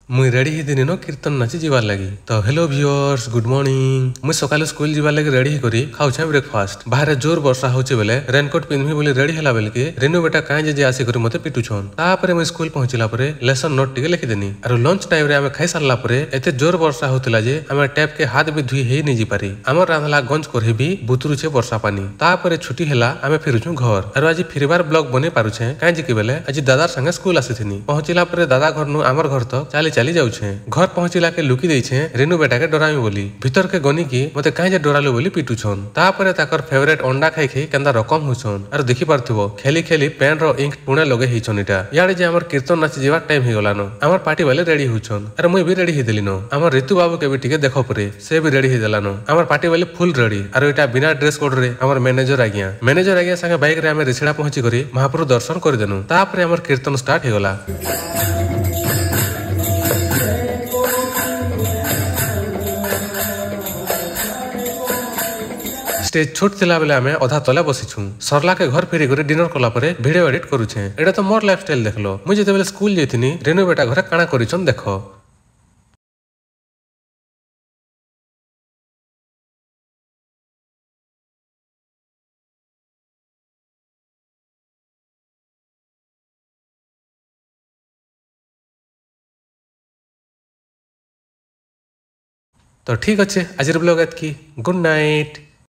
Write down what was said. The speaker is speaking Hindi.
मुई रेडी ही दिन कीर्तन नाची जीवार लगी। तो हेलो व्यूअर्स, गुड मॉर्निंग। मुई सकाले स्कूल जीवार लगी रेडी ही करी खाउछे ब्रेकफास्ट। बाहर जोर वर्षा होचे बेले रेनकोट पिन्धि बोली रेडी होला बेल के रेनू बेटा काहे जे आसी करी मते पिटुछन। तापरे मुई स्कूल पहुंचिला परे लेसन नोट टिके लिखि देनी। आरो लंच टाइम रे आमे खाइ सारला परे एते जोर वर्षा होतिला जे आमे टैप के हाथ भी धुई हे नि जी पारी। हमर रांधला गंज करही भी बुतरुछे वर्षा पानी। तापरे छुट्टी ହେଲା आमे फिरुछु घर। आरो आज फिरबार ब्लॉग बने पारुछे काहे जे कि बेले आज दादार संगे स्कूल आसीथिनी। पहुंचिला परे दादा घर नु हमर घर तक चाली जाउछे। घर पहुंचिला के लुकी देछे रेनू बेटा के डरामी बोली। भीतर के गनी की मते काहे जे डरालो बोली पिटुछन। तापरे ताकर फेवरेट अंडा खाइ खाइ केंदा रकम होछन। आरो देखि पारथिबो खेली खेली पेन रो इंक पुणे लगे हिछन। इटा याडे जे हमर कीर्तन नाच जेवा टाइम हे गलानो। हमर पार्टी वाले रेडी होछन। आरो मुई भी रेडी हे देलिनो। हमर ऋतु बाबू के भी टिके देखो परे से भी रेडी हे देलानो। हमर पार्टी वाले फुल रेडी। आरो इटा बिना ड्रेस कोड रे हमर मैनेजर आज्ञा संगे बाइक रे हमें रिछड़ा पहुंची करी महाप्रभु दर्शन कर देनु। तापरे हमर कीर्तन स्टार्ट हे गला। स्टेज छोट थिला बेले आमे अधा तले बसिछु। सरला के घर फेरी करे डिनर कला परे वीडियो एडिट करूछे। एटा तो मोर लाइफस्टाइल देखलो। मुझे जेते बेले स्कूल जेथिनी रेनू बेटा घरे काना करिछन देखो। तो ठीक अच्छे आज ब्लॉग एतकी। Good night.